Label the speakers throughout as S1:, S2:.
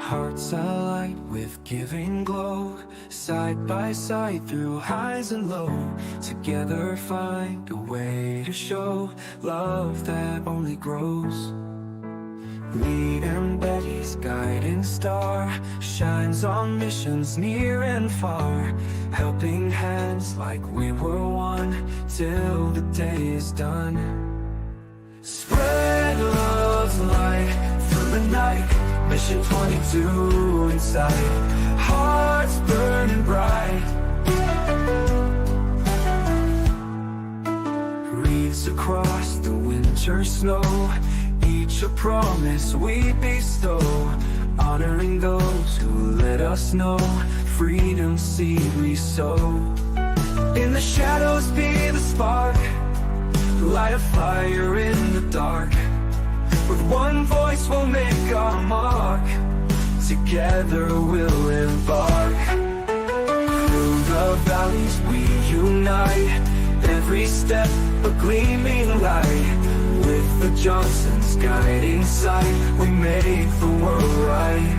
S1: hearts alight with giving glow, side by side through highs and lows. Together find a way to show love that only grows. Lee and Betty's guiding star shines on missions near and far, helping hands like we were one till the day is done. Spread love's light through the night, Mission 22 in sight, hearts burning bright. Wreaths across the winter snow, each a promise we bestow, honoring those who let us know freedom's seed we sow. In the shadows be the spark, light a fire in the dark. With one voice we'll make our mark, together we'll embark. Through the valleys we unite, every step a gleaming light. With the Johnsons guiding sight, we make the world right.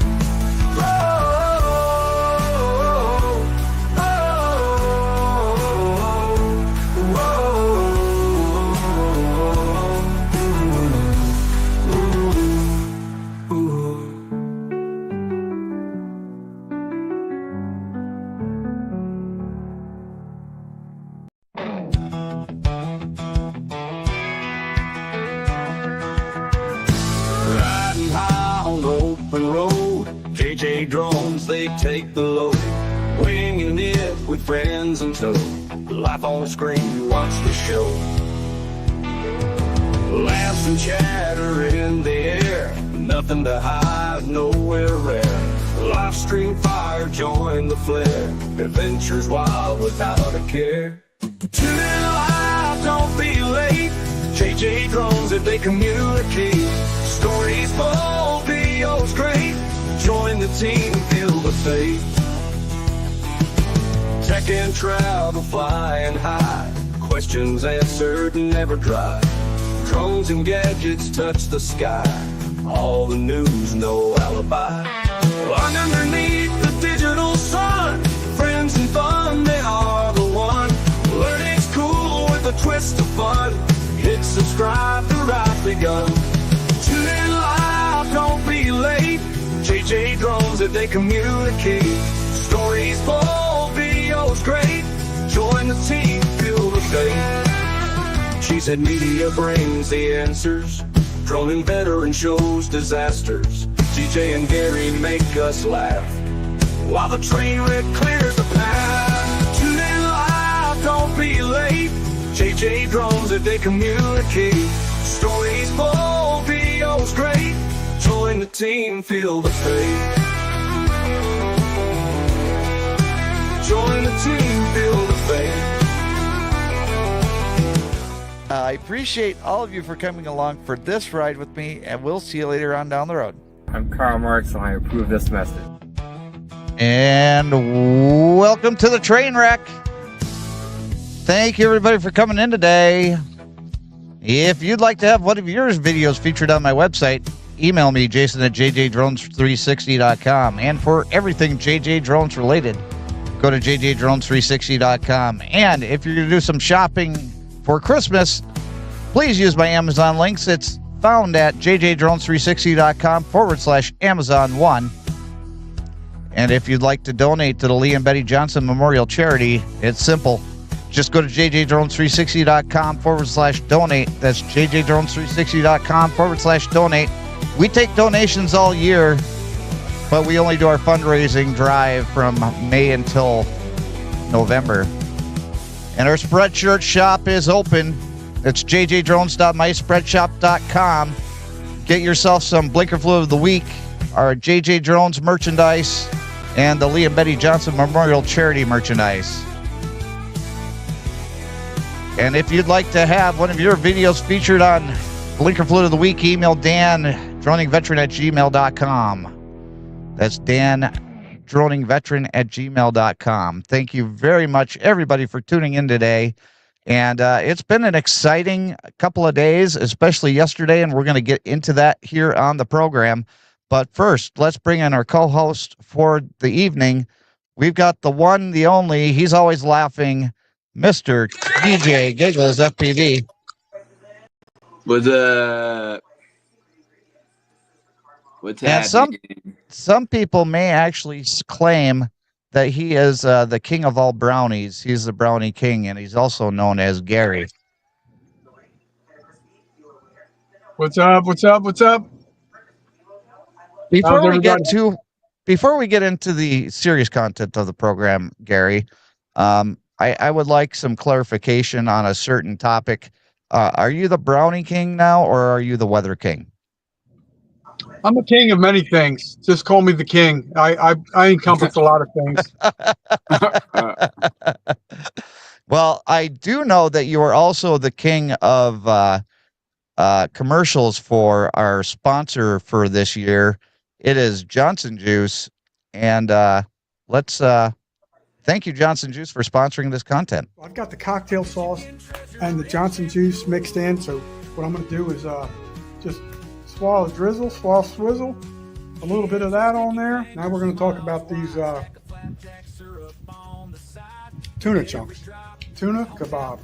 S2: JJDrones, they take the load, winging it with friends in tow. Life on the screen, you watch the show. Laughs and chatter in the air, nothing to hide, nowhere rare. Live stream fire, join the flare, adventures wild without a care. Tune in live, don't be late, JJDrones if they communicate. Stories bold, videos great, join the team, feel the faith. Tech and travel, flying high, questions answered, never dry. Drones and gadgets touch the sky, all the news, no alibi. Underneath the digital sun, friends and fun, they are the one. Learning's cool with a twist of fun. Hit subscribe, the ride begun. Tune in live, don't be late, JJDrones if they communicate. Stories bold, videos great, join the team, feel the faith. She said media brings the answers, droning veteran shows disasters. DJ and Gary make us laugh, while the train wreck clears the path. Tune in live, don't be late, JJDrones if they communicate. Stories bold, videos great, join the team, feel the faith. Join the team, feel the faith.
S3: I appreciate all of you for coming along for this ride with me, and we'll see you later on down the road.
S4: I'm Karl Marx, and I approve this message.
S3: And welcome to the train wreck. Thank you, everybody, for coming in today. If you'd like to have one of your videos featured on my website, email me, Jason at JJDrones360.com. And for everything JJDrones related, go to JJDrones360.com. And if you're going to do some shopping for Christmas, please use my Amazon links. It's found at JJDrones360.com/Amazon1. And if you'd like to donate to the Lee and Betty Johnson Memorial Charity, it's simple. Just go to JJDrones360.com/donate. That's JJDrones360.com/donate. We take donations all year, but we only do our fundraising drive from May until November. And our Spreadshirt shop is open. It's JJDrones.myspreadshop.com. Get yourself some Blinker Fluid of the Week, our JJ Drones merchandise, and the Lee and Betty Johnson Memorial Charity merchandise. And if you'd like to have one of your videos featured on Blinker Fluid of the Week, email Dan, droningveteran@gmail.com. That's Dan, droningveteran@gmail.com. Thank you very much, everybody, for tuning in today. And it's been an exciting couple of days, especially yesterday, and we're going to get into that here on the program. But first, let's bring in our co-host for the evening. We've got the one, the only, he's always laughing, Mr. DJ Giggles FPV.
S5: What's
S3: And
S5: happening?
S3: some people may actually claim that he is the king of all brownies. He's the brownie king, and he's also known as Gary.
S6: What's up? What's up? What's up?
S3: Before
S6: How's
S3: we get into the serious content of the program, Gary, I would like some clarification on a certain topic. Are you the brownie king now, or are you the weather king?
S6: I'm a king of many things. Just call me the king. I encompass a lot of things.
S3: Well, I do know that you are also the king of commercials for our sponsor for this year. It is Johnson Juice, and let's thank you, Johnson Juice, for sponsoring this content.
S7: I've got the cocktail sauce and the Johnson juice mixed in. So what I'm going to do is just swallow drizzle, swallow swizzle, a little bit of that on there. Now we're going to talk about these tuna chunks, tuna kebab.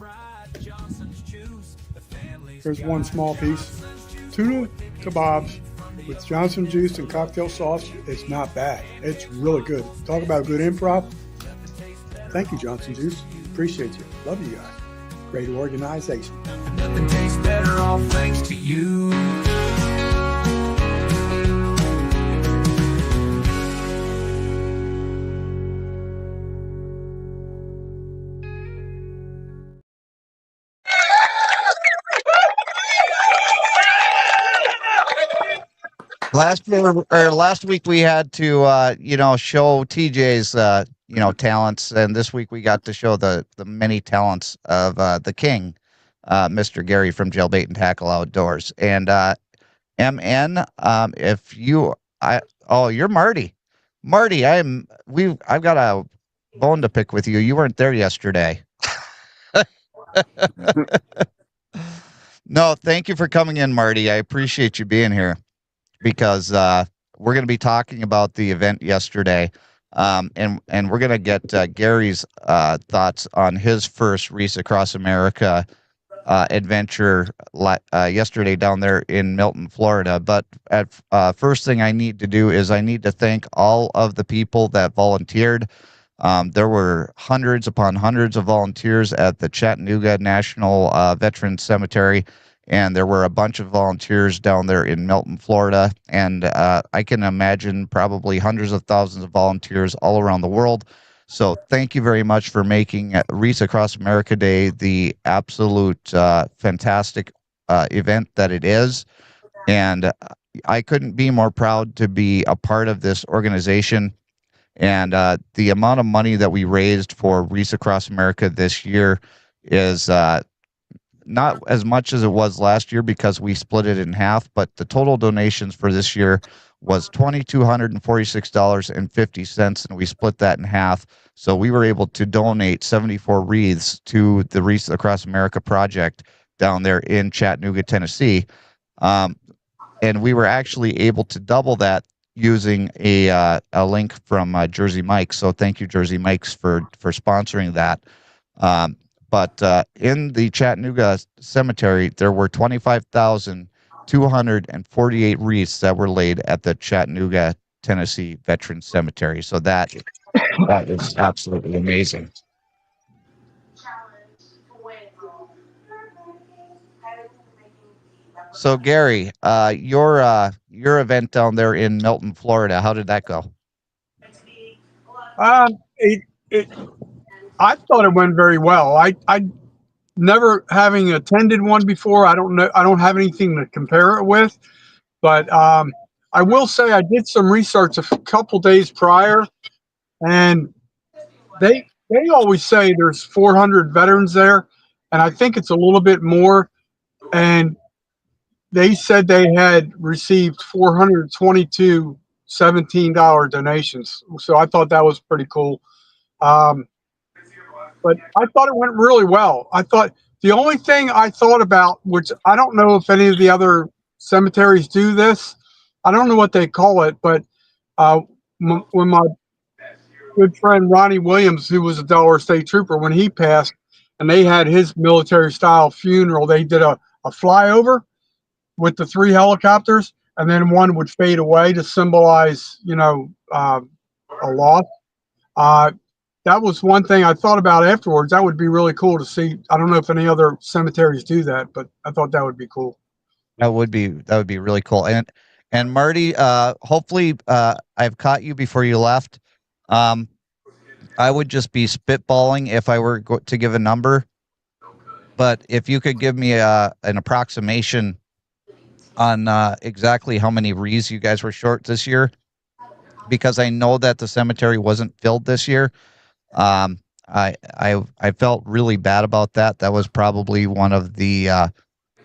S7: Here's one small piece. Tuna kebabs with Johnson juice and cocktail sauce is not bad. It's really good. Talk about good improv. Thank you, Johnson Juice. Appreciate you. Love you guys. Great organization.
S1: Nothing tastes better, all thanks to you.
S3: Last week we had to show TJ's talents, and this week we got to show the many talents of the king, Mr. Gary from Jailbait and Tackle Outdoors. And MN, you're Marty. Marty, I've got a bone to pick with you. You weren't there yesterday. No, thank you for coming in, Marty. I appreciate you being here, because we're going to be talking about the event yesterday, and we're going to get Gary's thoughts on his first Wreaths Across America adventure yesterday down there in Milton, Florida. But first thing I need to do is I need to thank all of the people that volunteered. There were hundreds upon hundreds of volunteers at the Chattanooga National Veterans Cemetery, and there were a bunch of volunteers down there in Milton, Florida, and I can imagine probably hundreds of thousands of volunteers all around the world. So thank you very much for making Wreaths Across America Day the absolute fantastic event that it is. And I couldn't be more proud to be a part of this organization. And the amount of money that we raised for Wreaths Across America this year is not as much as it was last year, because we split it in half, but the total donations for this year was $2,246.50, and we split that in half. So we were able to donate 74 wreaths to the Wreaths Across America project down there in Chattanooga, Tennessee. And we were actually able to double that using a link from Jersey Mike's. So thank you, Jersey Mike's, for sponsoring that. But in the Chattanooga cemetery, there were 25,248 wreaths that were laid at the Chattanooga, Tennessee Veterans Cemetery. So that is absolutely amazing. So Gary, your event down there in Milton, Florida, how did that go?
S6: I thought it went very well. I never having attended one before. I don't know. I don't have anything to compare it with, but I will say I did some research a couple days prior, and they always say there's 400 veterans there, and I think it's a little bit more. And they said they had received 422 $17 donations. So I thought that was pretty cool. But I thought it went really well. I thought the only thing I thought about, which I don't know if any of the other cemeteries do this, I don't know what they call it, but when my good friend Ronnie Williams, who was a Delaware State Trooper, when he passed, and they had his military style funeral, they did a flyover with the 3 helicopters, and then one would fade away to symbolize, a loss. That was one thing I thought about afterwards. That would be really cool to see. I don't know if any other cemeteries do that, but I thought that would be cool.
S3: That would be really cool. And Marty, hopefully I've caught you before you left. I would just be spitballing if I were to give a number, but if you could give me an approximation on exactly how many wreaths you guys were short this year, because I know that the cemetery wasn't filled this year. I felt really bad about that. That was probably one of the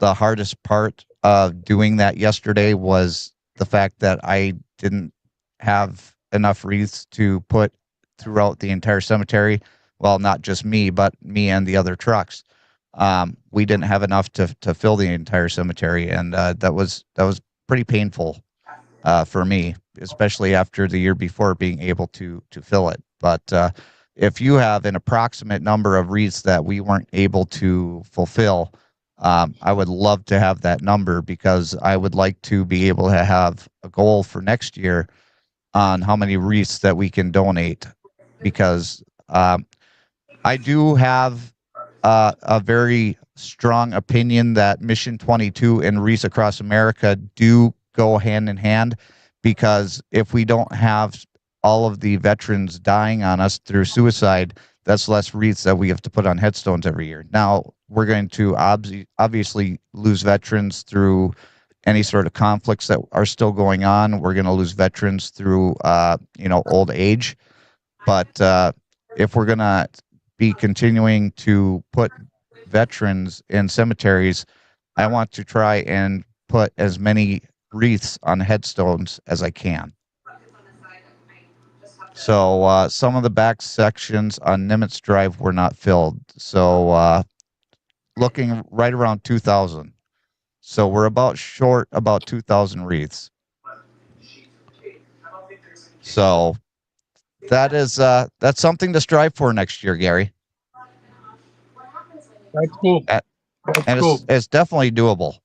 S3: hardest part of doing that yesterday, was the fact that I didn't have enough wreaths to put throughout the entire cemetery. Well, not just me, but me and the other trucks. We didn't have enough to fill the entire cemetery, and that was pretty painful for me, especially after the year before being able to fill it. But if you have an approximate number of wreaths that we weren't able to fulfill, I would love to have that number, because I would like to be able to have a goal for next year on how many wreaths that we can donate, because I do have a very strong opinion that Mission 22 and Wreaths Across America do go hand in hand, because if we don't have all of the veterans dying on us through suicide, that's less wreaths that we have to put on headstones every year. Now, we're going to obviously lose veterans through any sort of conflicts that are still going on. We're going to lose veterans through, old age. But if we're going to be continuing to put veterans in cemeteries, I want to try and put as many wreaths on headstones as I can. So some of the back sections on Nimitz Drive were not filled. So looking right around 2,000. So we're about short about 2,000 wreaths. So that's something to strive for next year, Gary.
S6: That's cool.
S3: And cool. It's definitely doable.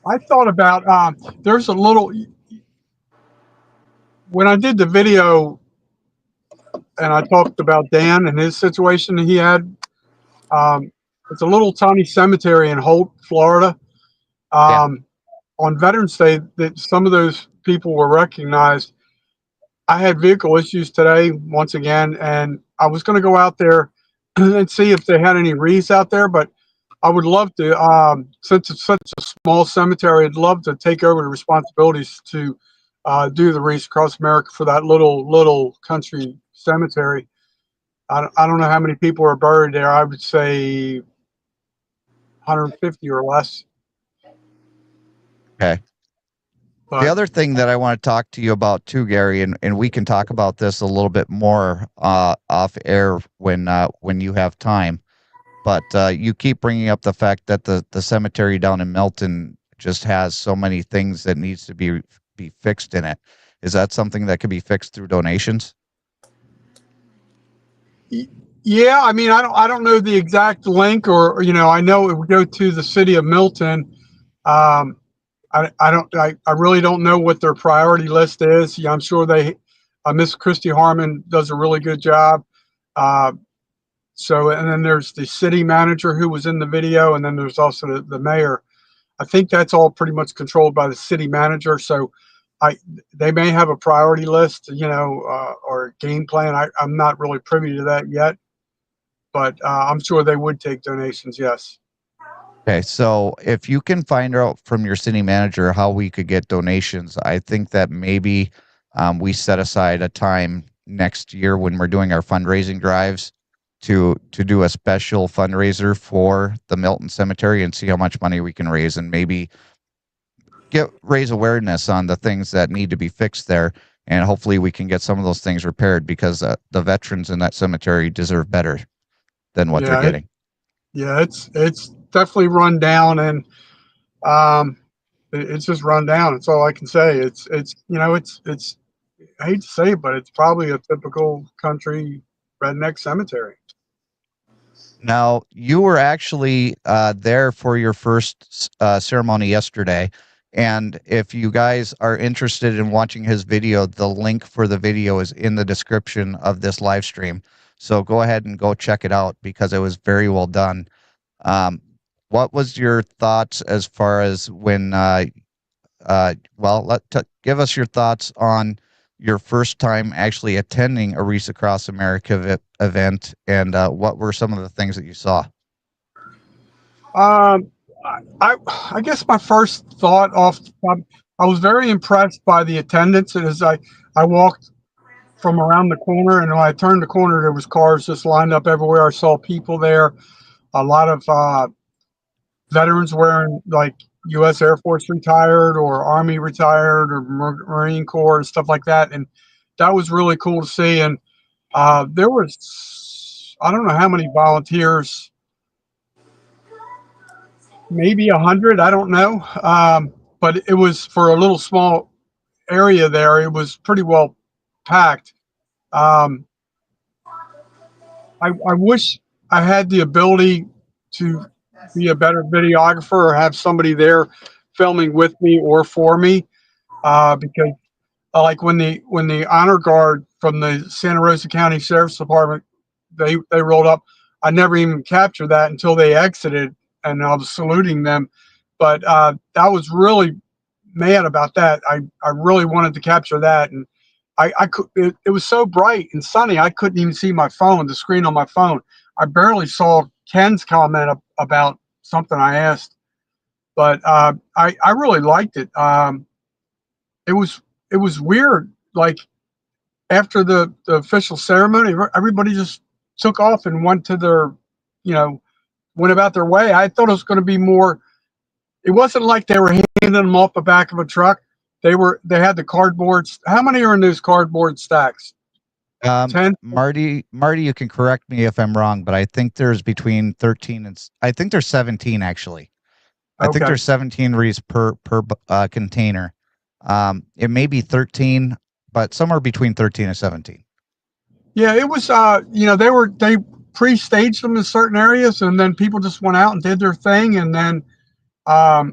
S6: I thought about there's a little, when I did the video and I talked about Dan and his situation that he had, it's a little tiny cemetery in Holt, Florida. On Veterans Day, that some of those people were recognized. I had vehicle issues today once again, and I was going to go out there and see if they had any wreaths out there, but I would love to, since it's such a small cemetery, I'd love to take over the responsibilities to do the Wreaths Across America for that little country cemetery. I don't know how many people are buried there. I would say 150 or less.
S3: Okay. But the other thing that I want to talk to you about too, Gary, and we can talk about this a little bit more off air when you have time. But you keep bringing up the fact that the cemetery down in Milton just has so many things that needs to be fixed in it. Is that something that could be fixed through donations?
S6: Yeah, I mean, I don't know the exact link, or I know it would go to the city of Milton. I really don't know what their priority list is. Yeah, I'm sure Miss Christy Harmon does a really good job. So, and then there's the city manager who was in the video, and then there's also the mayor. I think that's all pretty much controlled by the city manager. So they may have a priority list, or a game plan. I'm not really privy to that yet, but I'm sure they would take donations. Yes.
S3: Okay, so if you can find out from your city manager how we could get donations, I think that maybe we set aside a time next year when we're doing our fundraising drives to do a special fundraiser for the Milton Cemetery and see how much money we can raise, and maybe raise awareness on the things that need to be fixed there, and hopefully we can get some of those things repaired, because the veterans in that cemetery deserve better than what they're getting.
S6: It's definitely run down, and It's just run down. That's all I can say. It's I hate to say it, but it's probably a typical country redneck cemetery.
S3: Now, you were actually there for your first ceremony yesterday. And if you guys are interested in watching his video, the link for the video is in the description of this live stream. So go ahead and go check it out because it was very well done. What was your thoughts as far as when, give us your thoughts on your first time actually attending a Wreaths Across America event, and what were some of the things that you saw?
S6: I guess my first thought I was very impressed by the attendance. And as I walked from around the corner, and when I turned the corner, there was cars just lined up everywhere. I saw people there, a lot of veterans wearing like U.S. Air Force retired or Army retired or Marine Corps and stuff like that. And that was really cool to see. And there was, I don't know how many volunteers, maybe 100, I don't know. But it was for a little small area there. It was pretty well packed. I wish I had the ability to be a better videographer or have somebody there filming with me or for me, because like when the honor guard from the Santa Rosa County Sheriff's Department, they rolled up, I never even captured that until they exited and I was saluting them. But I was really mad about that. I really wanted to capture that, and it was so bright and sunny I couldn't even see my phone, the screen on my phone. I barely saw Ken's comment about something I asked, but I really liked it. It was weird. Like after the official ceremony, everybody just took off and went to their, went about their way. I thought it was going to be more. It wasn't like they were handing them off the back of a truck. They had the cardboards. How many are in those cardboard stacks? 10?
S3: Marty, you can correct me if I'm wrong, but I think there's between 13 and I think there's 17 actually. I think there's 17 wreaths per container. It may be 13, but somewhere between 13 and 17.
S6: Yeah, it was. They pre-staged them in certain areas, and then people just went out and did their thing, and then, after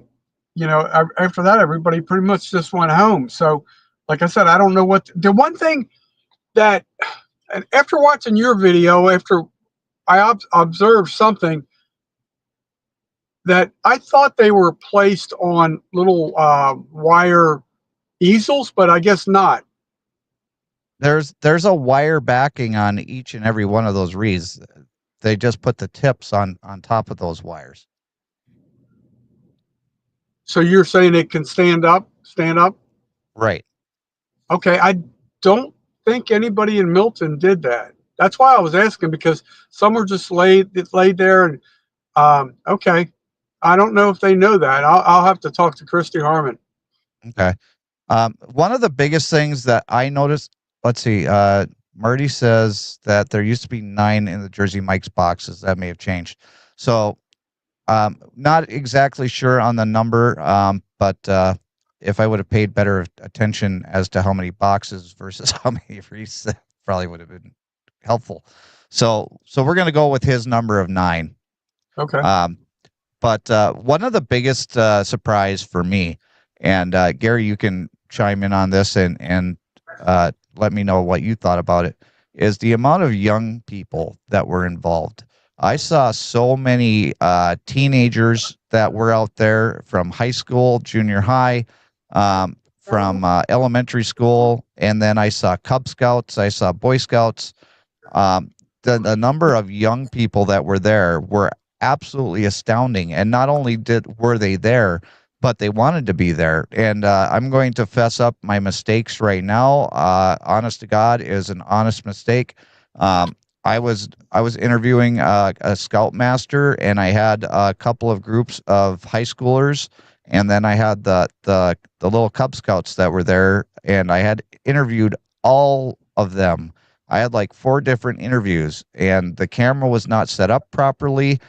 S6: that, everybody pretty much just went home. So, like I said, I don't know what the one thing that, and after watching your video, after I observed something that I thought they were placed on little wire easels, but I guess not.
S3: There's a wire backing on each and every one of those wreaths. They just put the tips on top of those wires.
S6: So you're saying it can stand up?
S3: Right.
S6: Okay, I don't think anybody in Milton did that. That's why I was asking, because some are just laid there, and okay, I don't know if they know that. I'll have to talk to Christy Harmon.
S3: Okay. One of the biggest things that I noticed, let's see, Marty says that there used to be 9 in the Jersey Mike's boxes. That may have changed. So not exactly sure on the number, but if I would have paid better attention as to how many boxes versus how many wreaths, that probably would have been helpful. So we're going to go with his number of 9.
S6: Okay.
S3: But one of the biggest surprise for me, and Gary, you can chime in on this and let me know what you thought about it, is the amount of young people that were involved. I saw so many teenagers that were out there from high school, junior high, from elementary school, and then I saw Cub Scouts, I saw Boy Scouts. The number of young people that were there were absolutely astounding. And not only were they there, but they wanted to be there. And I'm going to fess up my mistakes right now. Honest to God is an honest mistake. I was interviewing a scoutmaster, and I had a couple of groups of high schoolers, and then I had the little Cub Scouts that were there, and I had interviewed all of them. I had like 4 different interviews, and the camera was not set up properly.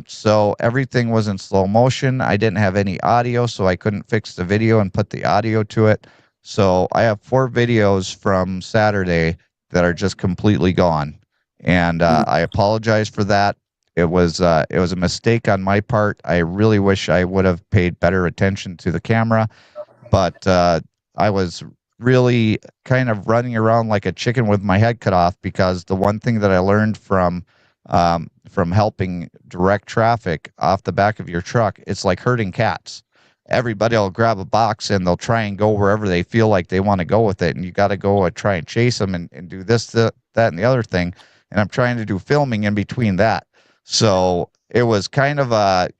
S3: So everything was in slow motion. I didn't have any audio, so I couldn't fix the video and put the audio to it. So I have 4 videos from Saturday that are just completely gone. And I apologize for that. It was a mistake on my part. I really wish I would have paid better attention to the camera, but I was really kind of running around like a chicken with my head cut off, because the one thing that I learned from helping direct traffic off the back of your truck, it's like herding cats. Everybody will grab a box and they'll try and go wherever they feel like they want to go with it, and you got to go and try and chase them and do this, that, and the other thing. And I'm trying to do filming in between that, so it was kind of a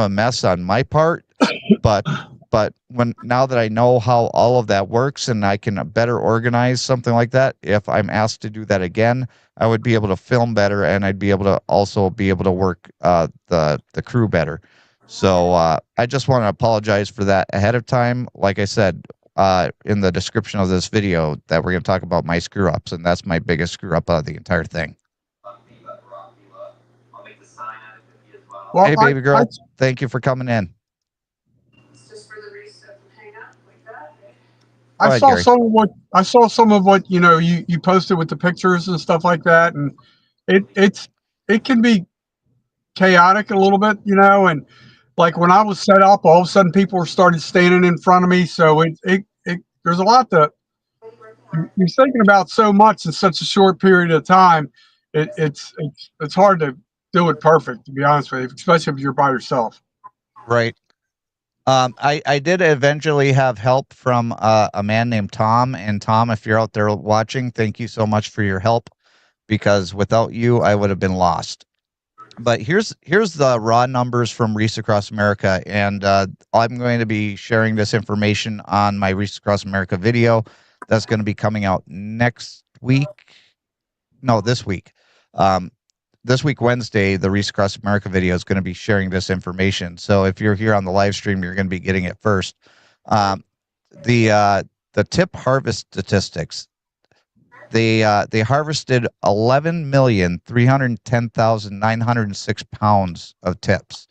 S3: mess on my part. But now that I know how all of that works and I can better organize something like that, if I'm asked to do that again, I would be able to film better, and I'd be able to also be able to work the crew better. So I just want to apologize for that ahead of time. Like I said in the description of this video, that we're going to talk about my screw ups, and that's my biggest screw up out of the entire thing.
S6: Well,
S3: Hey, baby girl, thank you for coming in.
S6: I saw some of what you posted with the pictures and stuff like that, and it can be chaotic a little bit, and like when I was set up, all of a sudden people started standing in front of me. So there's a lot that you're thinking about so much in such a short period of time. It's hard to do it perfect, to be honest with you, especially if you're by yourself.
S3: Right. I did eventually have help from a man named Tom. And Tom, if you're out there watching, thank you so much for your help, because without you, I would have been lost. But here's the raw numbers from Wreaths Across America, and I'm going to be sharing this information on my Wreaths Across America video that's going to be coming out next week. No, this week. This week, Wednesday, the Wreaths Across America video is going to be sharing this information. So if you're here on the live stream, you're going to be getting it first. The tip harvest statistics. They harvested 11,310,906 pounds of tips.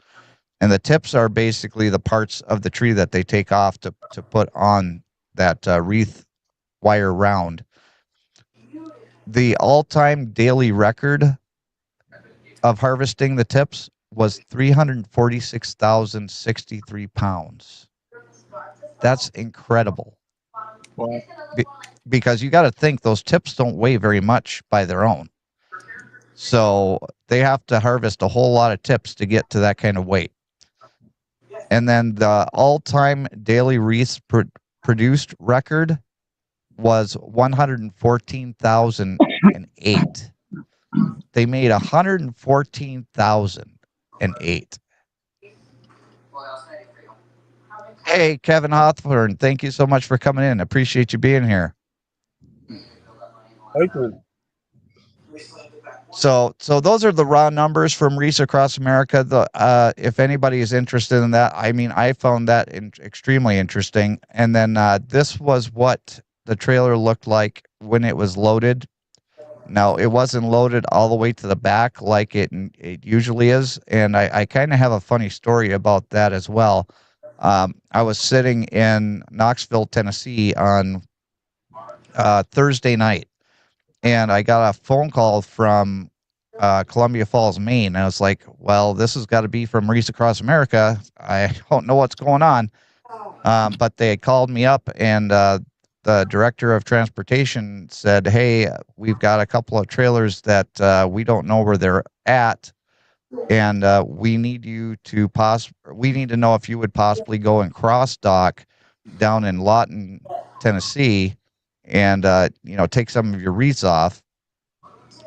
S3: And the tips are basically the parts of the tree that they take off to put on that wreath wire round. The all-time daily record of harvesting the tips was 346,063 pounds. That's incredible.
S6: Wow.
S3: Because you got to think those tips don't weigh very much by their own. So they have to harvest a whole lot of tips to get to that kind of weight. And then the all-time daily wreaths produced record was 114,008. They made 114,008. Hey, Kevin Hawthorne, thank you so much for coming in. Appreciate you being here.
S6: Thank you.
S3: So those are the raw numbers from Wreaths Across America. If anybody is interested in that, I mean, I found that extremely interesting. And then this was what the trailer looked like when it was loaded. Now, it wasn't loaded all the way to the back like it usually is. And I kind of have a funny story about that as well. I was sitting in Knoxville, Tennessee on Thursday night, and I got a phone call from Columbia Falls, Maine. And I was like, well, this has got to be from Wreaths Across America. I don't know what's going on. But they had called me up, and the director of transportation said, hey, we've got a couple of trailers that we don't know where they're at. And we need you to we need to know if you would possibly go and cross dock down in Lawton, Tennessee, and take some of your wreaths off,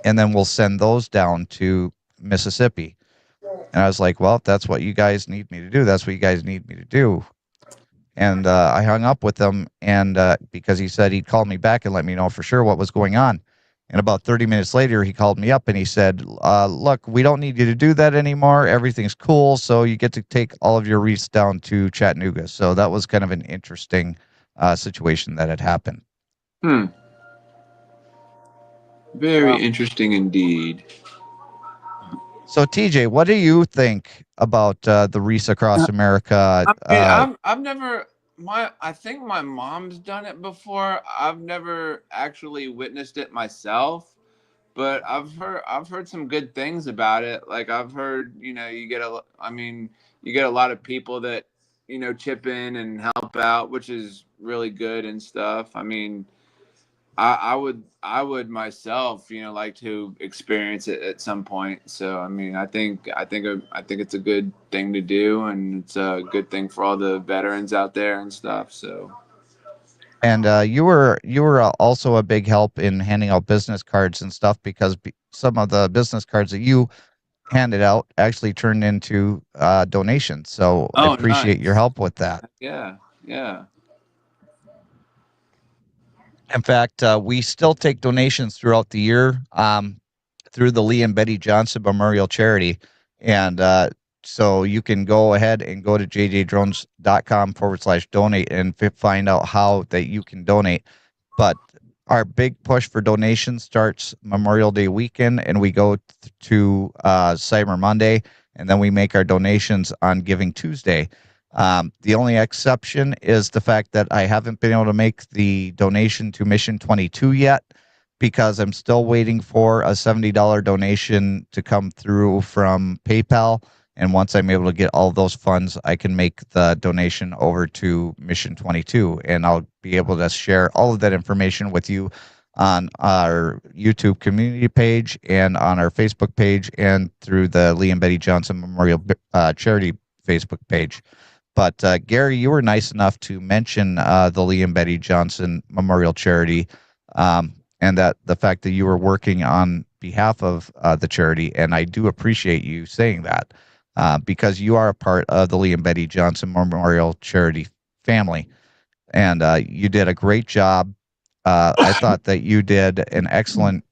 S3: and then we'll send those down to Mississippi. And I was like, well, if that's what you guys need me to do, that's what you guys need me to do. And I hung up with him, and because he said he'd call me back and let me know for sure what was going on. And about 30 minutes later, he called me up and he said, look, we don't need you to do that anymore. Everything's cool. So you get to take all of your wreaths down to Chattanooga. So that was kind of an interesting situation that had happened.
S5: Very interesting indeed.
S3: So TJ, what do you think about the Wreaths Across America?
S5: I've never I think my mom's done it before. I've never actually witnessed it myself, but I've heard some good things about it. Like I've heard, you get a lot of people that, chip in and help out, which is really good and stuff. I mean, I would myself, like to experience it at some point. So I mean, I think it's a good thing to do, and it's a good thing for all the veterans out there and stuff. So
S3: And you were also a big help in handing out business cards and stuff because some of the business cards that you handed out actually turned into donations. So I appreciate your
S5: nice.
S3: help with that.
S5: Yeah, yeah.
S3: In fact, we still take donations throughout the year through the Lee and Betty Johnson Memorial Charity. And so you can go ahead and go to jjdrones.com/donate and find out how that you can donate. But our big push for donations starts Memorial Day weekend, and we go to Cyber Monday, and then we make our donations on Giving Tuesday. The only exception is the fact that I haven't been able to make the donation to Mission 22 yet because I'm still waiting for a $70 donation to come through from PayPal. And once I'm able to get all those funds, I can make the donation over to Mission 22. And I'll be able to share all of that information with you on our YouTube community page and on our Facebook page and through the Lee and Betty Johnson Memorial Charity Facebook page. But Gary, you were nice enough to mention the Lee and Betty Johnson Memorial Charity and that the fact that you were working on behalf of the charity. And I do appreciate you saying that because you are a part of the Lee and Betty Johnson Memorial Charity family. And you did a great job. I thought that you did an excellent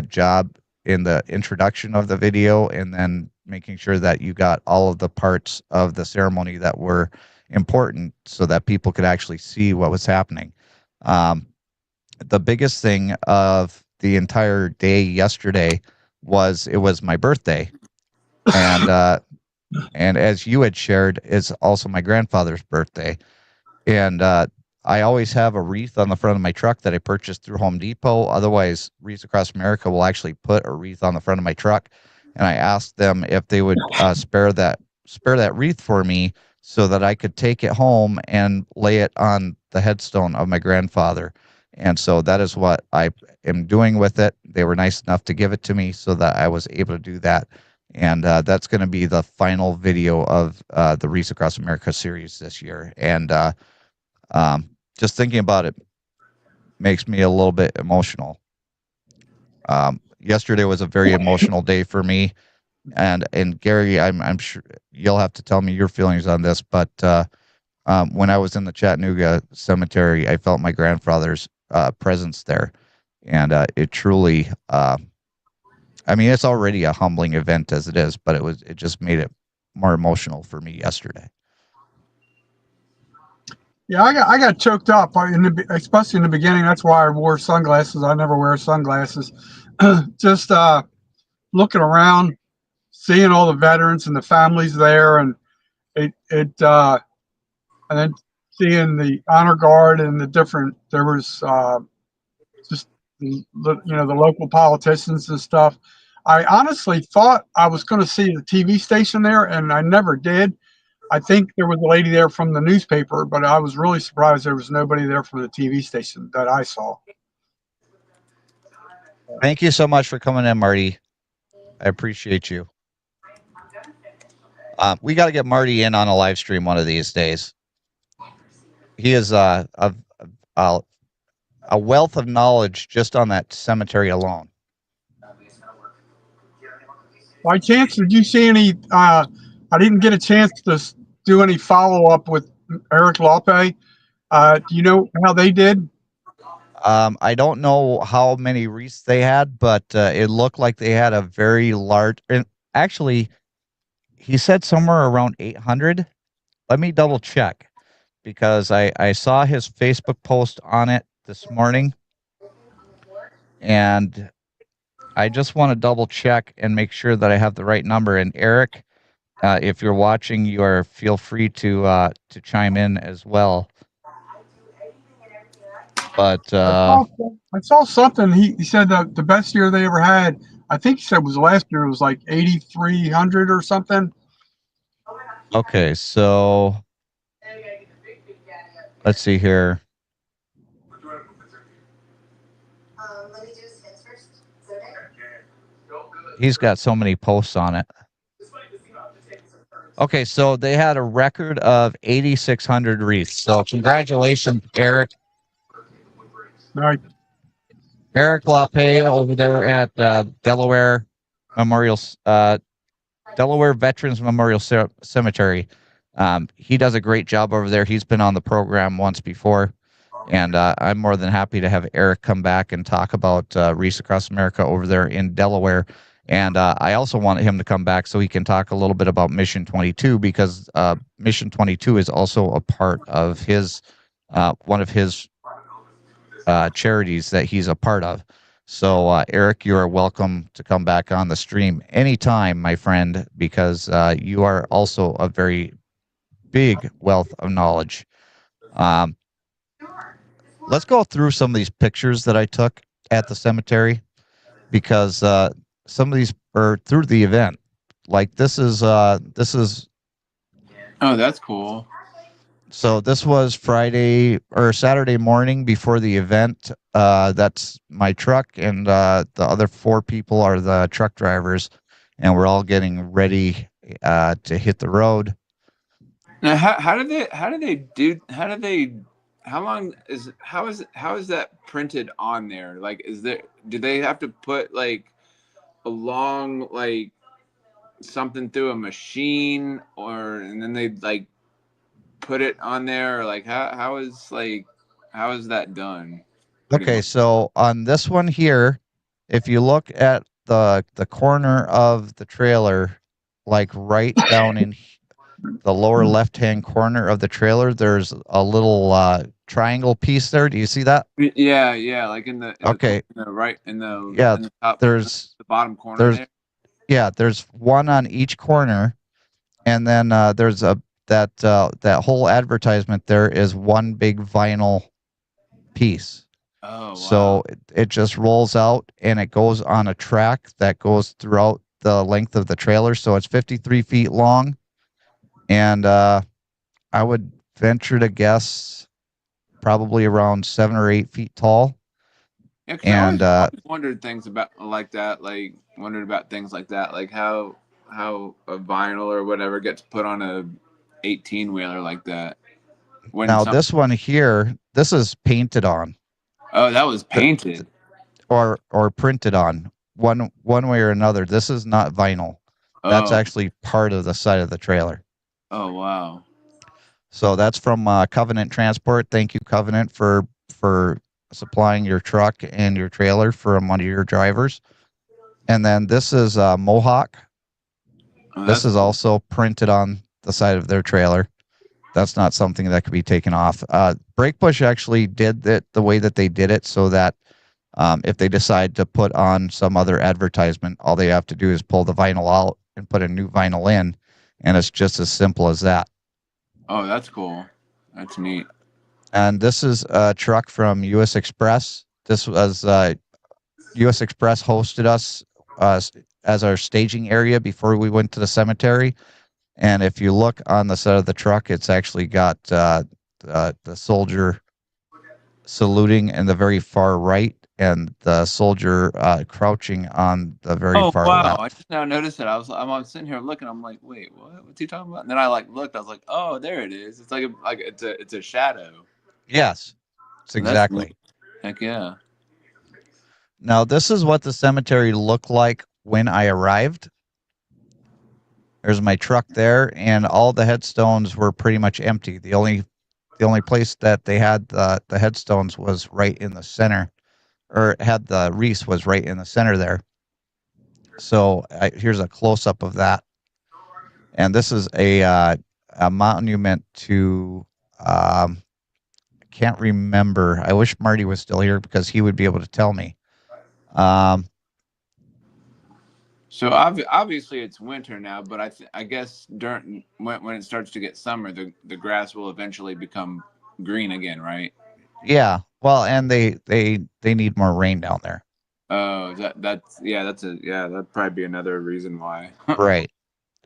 S3: job in the introduction of the video and then making sure that you got all of the parts of the ceremony that were important so that people could actually see what was happening. The biggest thing of the entire day yesterday was it was my birthday. And as you had shared, it's also my grandfather's birthday. And I always have a wreath on the front of my truck that I purchased through Home Depot. Otherwise, Wreaths Across America will actually put a wreath on the front of my truck. And I asked them if they would spare that wreath for me so that I could take it home and lay it on the headstone of my grandfather. And so that is what I am doing with it. They were nice enough to give it to me so that I was able to do that. And that's going to be the final video of the Wreaths Across America series this year. And just thinking about it makes me a little bit emotional. Yesterday was a very emotional day for me. And Gary, I'm sure you'll have to tell me your feelings on this, but when I was in the Chattanooga cemetery, I felt my grandfather's presence there. And it truly, I mean, it's already a humbling event as it is, but it just made it more emotional for me yesterday.
S6: Yeah, I got choked up, especially in the beginning. That's why I wore sunglasses. I never wear sunglasses. Just looking around, seeing all the veterans and the families there, and and then seeing the honor guard and the different. There was just the local politicians and stuff. I honestly thought I was going to see the TV station there, and I never did. I think there was a lady there from the newspaper, but I was really surprised there was nobody there from the TV station that I saw.
S3: Thank you so much for coming in, Marty. I appreciate you. We got to get Marty in on a live stream one of these days. He is a wealth of knowledge just on that cemetery alone.
S6: By chance, did you see any? I didn't get a chance to do any follow up with Eric Lope. Do you know how they did?
S3: I don't know how many wreaths they had, but it looked like they had a very large. And actually, he said somewhere around 800. Let me double check because I saw his Facebook post on it this morning, and I just want to double check and make sure that I have the right number. And Eric, if you're watching, feel free to chime in as well. But
S6: I saw something. He said that the best year they ever had, I think he said was last year. It was like 8,300 or something.
S3: okay, so let's see here. He's got so many posts on it. Okay, so they had a record of 8,600 wreaths. So congratulations, Eric.
S6: Right.
S3: Eric LaPay over there at Delaware Veterans Memorial Cemetery. He does a great job over there. He's been on the program once before, and I'm more than happy to have Eric come back and talk about Wreaths Across America over there in Delaware. And I also want him to come back so he can talk a little bit about Mission 22, because Mission 22 is also a part of his one of his charities that he's a part of. So, Eric, you are welcome to come back on the stream anytime, my friend, because you are also a very big wealth of knowledge. Let's go through some of these pictures that I took at the cemetery, because some of these are through the event. Like this is
S5: Oh, that's cool.
S3: So this was Friday or Saturday morning before the event. That's my truck, and the other 4 people are the truck drivers, and we're all getting ready to hit the road.
S5: Now, how is that printed on there? Like, do they have to put like a long, like, something through a machine, and then they like put it on there, or like how is that done?
S3: Okay, so on this one here, if you look at the corner of the trailer, like right down in the lower left-hand corner of the trailer, there's a little triangle piece there. Do you see that?
S5: Yeah, like in the top,
S3: there's
S5: the bottom corner there.
S3: Yeah, there's one on each corner, and then there's that whole advertisement there is one big vinyl piece.
S5: Oh, wow.
S3: So it just rolls out, and it goes on a track that goes throughout the length of the trailer. So it's 53 feet long, and I would venture to guess probably around 7 or 8 feet tall.
S5: Yeah,
S3: and
S5: I always wondered things about things like that, like how a vinyl or whatever gets put on a 18-wheeler like that.
S3: This one here, this is painted on.
S5: Oh, that was painted.
S3: Or printed on one way or another. This is not vinyl. That's actually part of the side of the trailer.
S5: Oh, wow.
S3: So that's from Covenant Transport. Thank you, Covenant, for supplying your truck and your trailer for one of your drivers. And then this is Mohawk. This is also printed on the side of their trailer. That's not something that could be taken off. Breakbush actually did it the way that they did it, so that if they decide to put on some other advertisement, all they have to do is pull the vinyl out and put a new vinyl in, and it's just as simple as that.
S5: Oh, that's cool. That's neat.
S3: And this is a truck from U.S. Express. This was U.S. Express hosted us as our staging area before we went to the cemetery. And if you look on the side of the truck, it's actually got the soldier saluting in the very far right, and the soldier crouching on the very far left.
S5: I just now noticed it. I'm sitting here looking. I'm like, wait, what? What's he talking about? And then I looked. I was like, oh, there it is. It's it's a shadow.
S3: Yes, it's exactly.
S5: Heck yeah.
S3: Now this is what the cemetery looked like when I arrived. There's my truck there, and all the headstones were pretty much empty. The only place that they had the headstones was right in the center, or had the wreath was right in the center there. So here's a close up of that, and this is a monument to I can't remember. I wish Marty was still here because he would be able to tell me.
S5: So obviously it's winter now, but I guess during when it starts to get summer, the grass will eventually become green again, right?
S3: Yeah. Well, and they need more rain down there.
S5: Oh, that'd probably be another reason why.
S3: Right.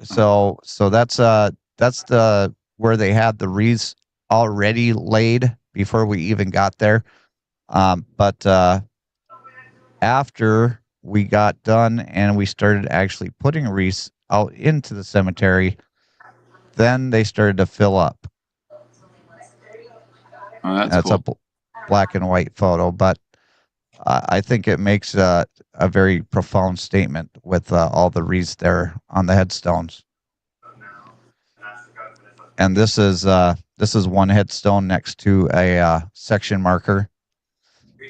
S3: So that's the where they had the wreaths already laid before we even got there. But after we got done and we started actually putting wreaths out into the cemetery, then they started to fill up.
S5: Oh, that's
S3: That's
S5: cool.
S3: black and white photo, but I think it makes a very profound statement with all the wreaths there on the headstones. And this is one headstone next to a section marker.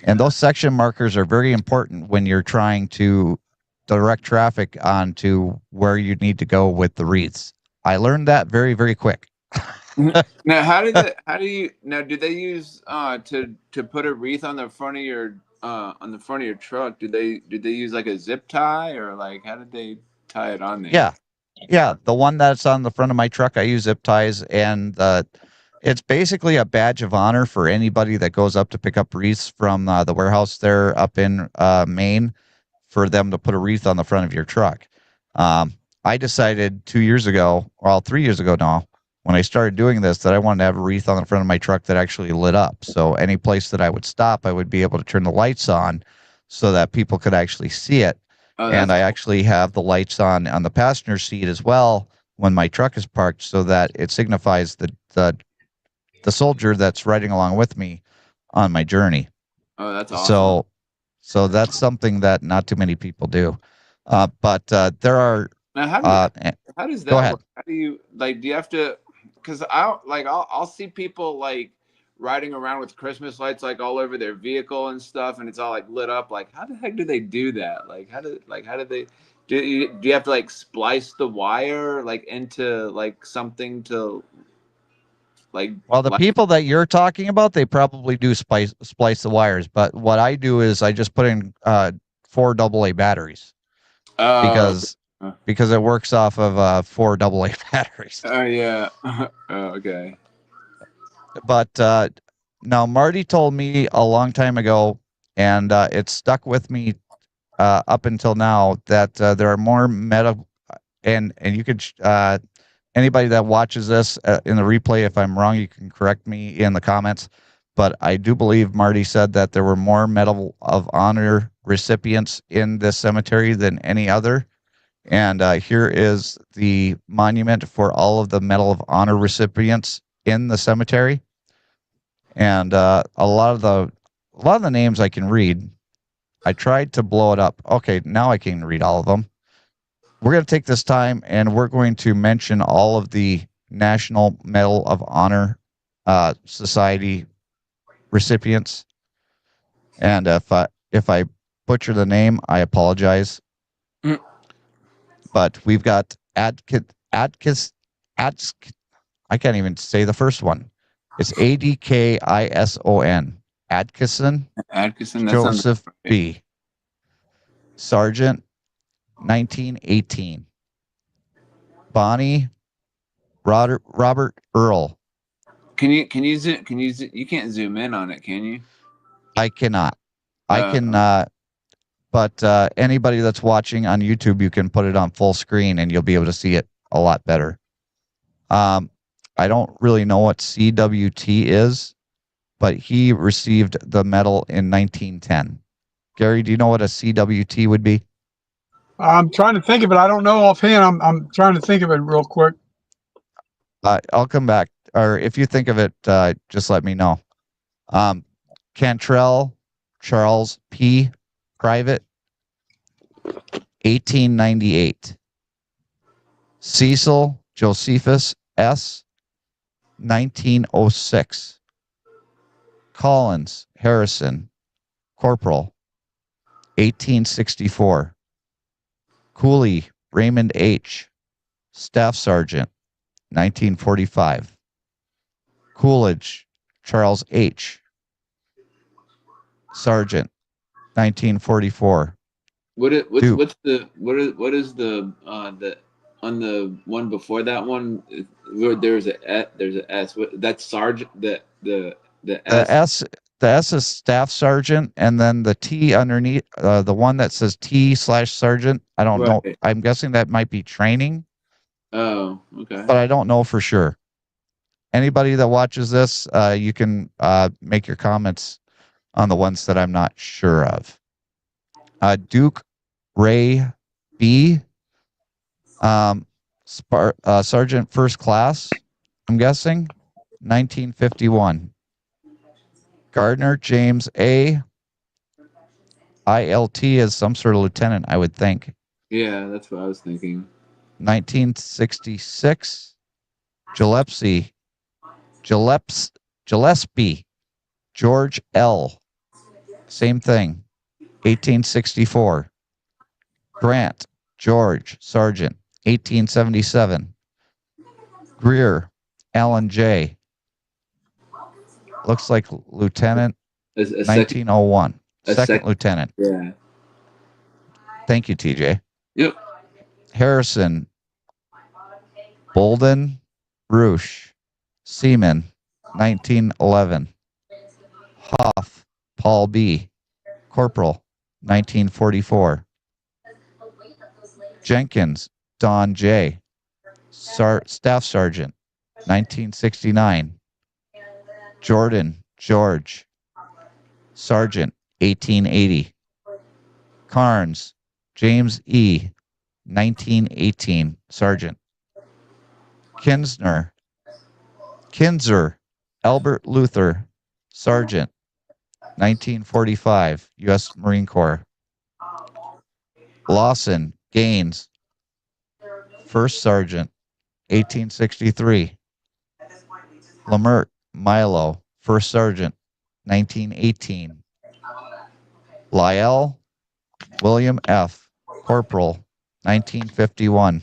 S3: And those section markers are very important when you're trying to direct traffic onto where you need to go with the wreaths. I learned that very, very quick.
S5: Now, do they use to put a wreath on the front of your truck? Do they use like a zip tie, or like how did they tie it on there?
S3: Yeah, the one that's on the front of my truck, I use zip ties, and it's basically a badge of honor for anybody that goes up to pick up wreaths from the warehouse there up in Maine, for them to put a wreath on the front of your truck. I decided 2 years ago, well, 3 years ago now, when I started doing this, that I wanted to have a wreath on the front of my truck that actually lit up. So any place that I would stop, I would be able to turn the lights on so that people could actually see it.
S5: Oh,
S3: And I
S5: cool.
S3: actually have the lights on the passenger seat as well when my truck is parked, so that it signifies the soldier that's riding along with me on my journey.
S5: Oh, that's awesome.
S3: So that's something that not too many people do. But there are.
S5: Now, how does
S3: Go
S5: that
S3: ahead.
S5: work? How do you like? Do you have to? Because I'll see people like riding around with Christmas lights like all over their vehicle and stuff, and it's all like lit up. Like, how the heck do they do that? Like, how do they? Do you have to like splice the wire like into like something to like?
S3: Well, the people that you're talking about, they probably do splice the wires. But what I do is I just put in 4 AA batteries
S5: Oh,
S3: because it works off of 4 AA batteries.
S5: oh yeah. Oh, okay.
S3: But now Marty told me a long time ago, and it stuck with me up until now, that there are more metal, and you could anybody that watches this in the replay, if I'm wrong, you can correct me in the comments. But I do believe Marty said that there were more Medal of Honor recipients in this cemetery than any other. And here is the monument for all of the Medal of Honor recipients in the cemetery. And a lot of the names I can read. I tried to blow it up. Okay, now I can read all of them. We're going to take this time and we're going to mention all of the National Medal of Honor Society recipients. And if I butcher the name, I apologize.
S5: Mm.
S3: But we've got Adkison. I can't even say the first one. It's Adkison. Adkison
S5: Atkinson.
S3: Joseph B. Sergeant, 1918. Bonnie Robert Earl.
S5: You can't zoom in on it, can you?
S3: I cannot. I can but anybody that's watching on YouTube, you can put it on full screen and you'll be able to see it a lot better. I don't really know what CWT is, but he received the medal in 1910. Gary, do you know what a CWT would be?
S6: I'm trying to think of it. I don't know offhand. I'm trying to think of it real quick.
S3: I'll come back, or if you think of it, just let me know. Cantrell Charles P. Private, 1898. Cecil Josephus S., 1906. Collins Harrison, Corporal, 1864. Cooley Raymond H., Staff Sergeant, 1945. Coolidge Charles H., Sergeant, 1944.
S5: What it what's
S3: Duke.
S5: what's the what is the on the one before that one? There's a S. That's sergeant. The
S3: The
S5: S.
S3: S is staff sergeant, and then the T underneath, the one that says T/sergeant. I don't know.
S5: Right.
S3: I'm guessing that might be training,
S5: Oh, okay.
S3: but I don't know for sure. Anybody that watches this, you can make your comments on the ones that I'm not sure of. Duke Ray B, Sergeant First Class, I'm guessing, 1951. Gardner James A, ILT is some sort of lieutenant, I would think.
S5: Yeah, that's what I was thinking.
S3: 1966. Gillespie, George L, same thing. 1864. Grant George, Sergeant, 1877. Greer Alan J, looks like lieutenant,
S5: A second,
S3: 1901.
S5: a
S3: Second
S5: sec-
S3: lieutenant.
S5: yeah.
S3: Thank you, TJ.
S5: Yep.
S3: Harrison Bolden Roosh, Seaman, 1911. Hoff Paul B, Corporal, 1944. Jenkins Don J, Staff Sergeant, 1969. Jordan George, Sergeant, 1880. Carnes James E, 1918, Sergeant. Kinzer Albert Luther, Sergeant, 1945, U.S. Marine Corps. Lawson Gaines, First Sergeant, 1863. Lamert Milo, First Sergeant, 1918. Lyell William F, Corporal, 1951.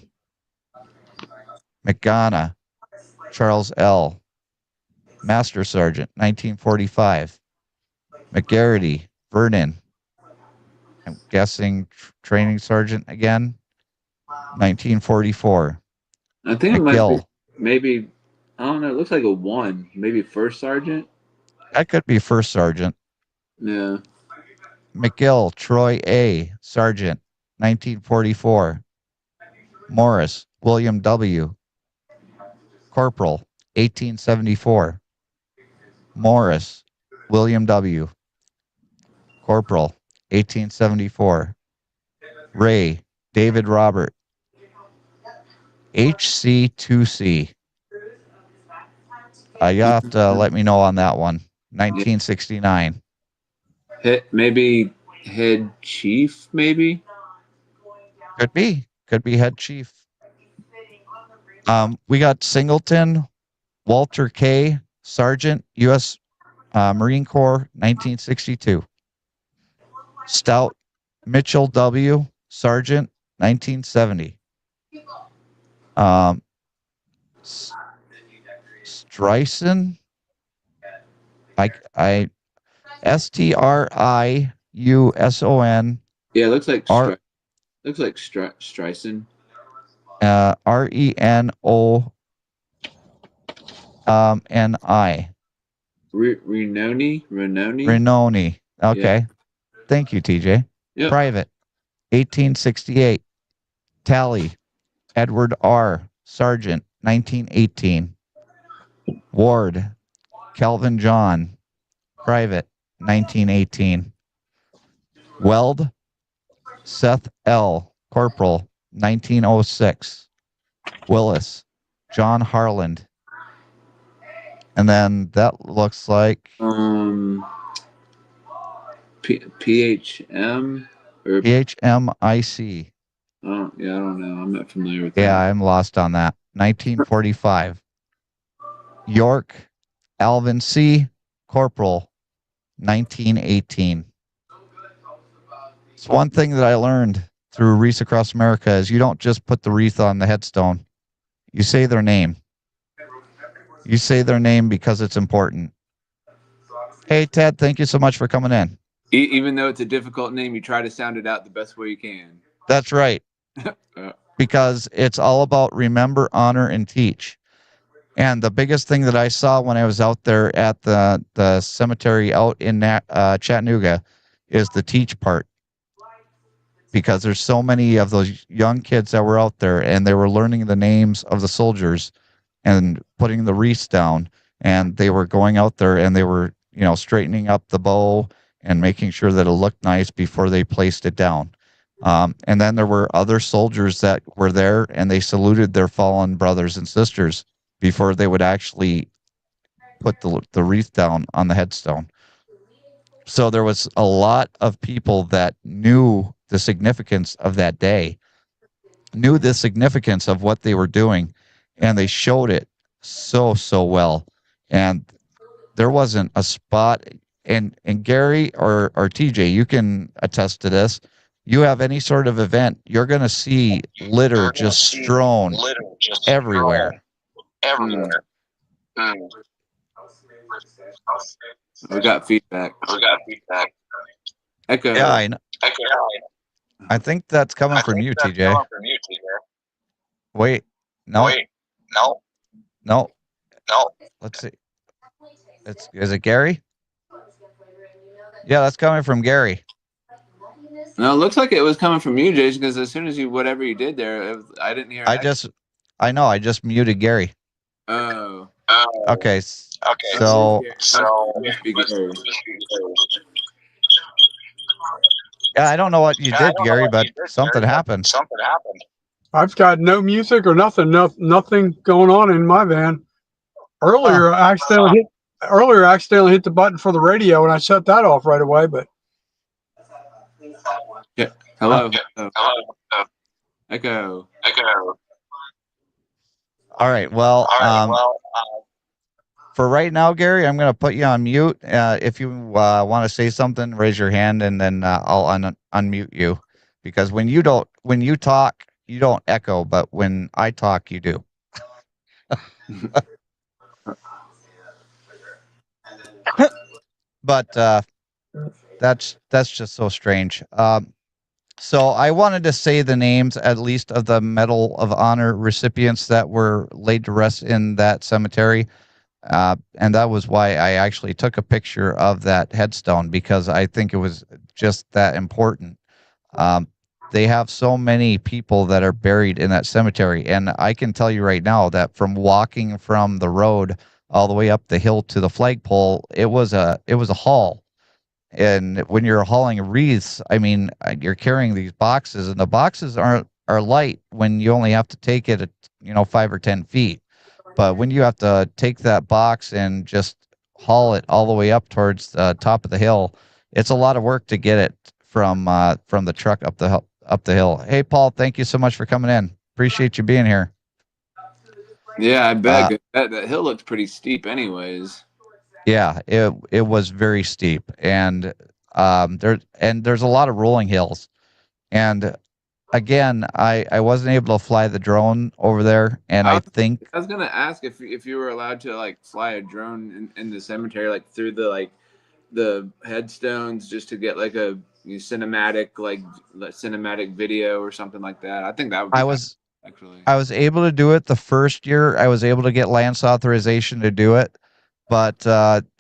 S3: McGonna Charles L, Master Sergeant, 1945. McGarity Vernon, I'm guessing training sergeant again, 1944.
S5: I think it
S3: McGill,
S5: might be maybe. I don't know. It looks like a 1. Maybe first sergeant.
S3: that could be first sergeant.
S5: Yeah.
S3: McGill Troy A, Sergeant, 1944. Morris William W, Corporal, 1874. Morris William W, Corporal, 1874. Ray David Robert, HC2C. You have to let me know on that one. 1969.
S5: Maybe head chief. Maybe.
S3: Could be head chief. We got Singleton Walter K, Sergeant, U.S. Marine Corps, 1962. Stout Mitchell W, Sergeant, 1970. Strison, I Striuson.
S5: Yeah, it looks like Streisand.
S3: Reno. Renoni. Okay. Yeah. Thank you, TJ. Yep. Private, 1868. Tally, Edward R, Sergeant, 1918. Ward, Kelvin John, Private, 1918. Weld, Seth L, Corporal, 1906. Willis, John Harland. And then that looks like
S5: PHM or
S3: PHMIC.
S5: Oh, yeah, I don't know. I'm not familiar with that.
S3: Yeah, I'm lost on that. 1945. York, Alvin C, Corporal, 1918. It's one thing that I learned through Wreaths Across America is you don't just put the wreath on the headstone. You say their name. You say their name because it's important. Hey, Ted, thank you so much for coming in.
S5: Even though it's a difficult name, you try to sound it out the best way you can.
S3: That's right. Because it's all about remember, honor, and teach. And the biggest thing that I saw when I was out there at the cemetery out in Chattanooga is the teach part. Because there's so many of those young kids that were out there, and they were learning the names of the soldiers and putting the wreaths down, and they were going out there and they were, straightening up the bow and making sure that it looked nice before they placed it down. And then there were other soldiers that were there, and they saluted their fallen brothers and sisters before they would actually put the wreath down on the headstone. So there was a lot of people that knew the significance of that day, knew the significance of what they were doing, and they showed it so well. And there wasn't a spot, and Gary or TJ, you can attest to this. You have any sort of event, you're going to see litter just strewn everywhere.
S5: We got feedback. Echo.
S3: Yeah, I know. I think that's coming from you, TJ. Wait, no. Let's see. Is it Gary? Yeah, that's coming from Gary.
S5: No, it looks like it was coming from you, Jason, because as soon as whatever you did there, I didn't hear.
S3: I know, I just muted Gary.
S5: Oh.
S3: Okay. So. Yeah, I don't know what you did, Gary, but something happened.
S6: I've got no music or nothing going on in my van. Earlier, I accidentally hit the button for the radio, and I shut that off right away. But
S5: yeah, hello. Echo.
S3: All right. Well, for right now, Gary, I'm going to put you on mute. If you want to say something, raise your hand, and then I'll unmute you. Because when you talk, you don't echo, but when I talk, you do. But that's just so strange. So I wanted to say the names, at least, of the Medal of Honor recipients that were laid to rest in that cemetery. And that was why I actually took a picture of that headstone, because I think it was just that important. They have so many people that are buried in that cemetery. And I can tell you right now that from walking from the road all the way up the hill to the flagpole, it was a haul. And when you're hauling wreaths, I mean, you're carrying these boxes, and the boxes are light when you only have to take it at 5 or 10 feet. But when you have to take that box and just haul it all the way up towards the top of the hill, it's a lot of work to get it from the truck up the hill. Hey, Paul, thank you so much for coming in. Appreciate you being here.
S5: Yeah, I bet that hill looks pretty steep, anyways.
S3: Yeah, it was very steep, and there's a lot of rolling hills, and again, I wasn't able to fly the drone over there, and I think
S5: I was gonna ask if you were allowed to fly a drone in the cemetery, through the headstones, just to get a cinematic video or something like that. I think that would be
S3: I was able to do it the first year. I was able to get Lance authorization to do it, but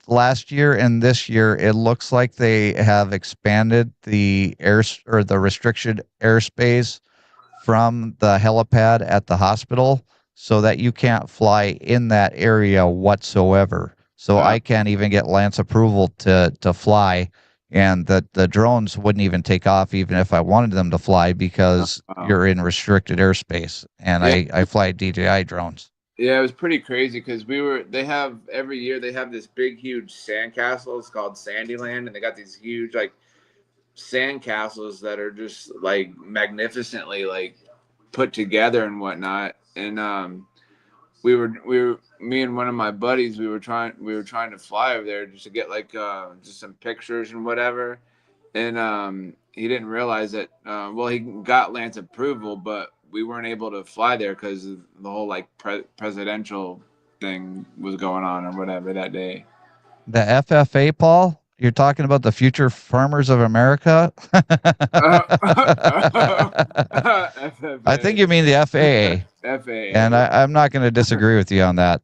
S3: last year and this year, it looks like they have expanded the restricted airspace from the helipad at the hospital, so that you can't fly in that area whatsoever. So I can't even get Lance approval to fly, and the drones wouldn't even take off even if I wanted them to fly, because you're in restricted airspace, and I fly DJI drones.
S5: Yeah, it was pretty crazy, because every year they have this big, huge sandcastle. It's called Sandyland, and they got these huge sandcastles that are just magnificently put together and whatnot. And me and one of my buddies, we were trying to fly over there just to get just some pictures and whatever. And he didn't realize that he got Lance approval, but we weren't able to fly there because the whole presidential thing was going on or whatever that day.
S3: The FFA, Paul, you're talking about the future farmers of America? I think you mean the FAA.
S5: FAA.
S3: And I'm not going to disagree with you on that.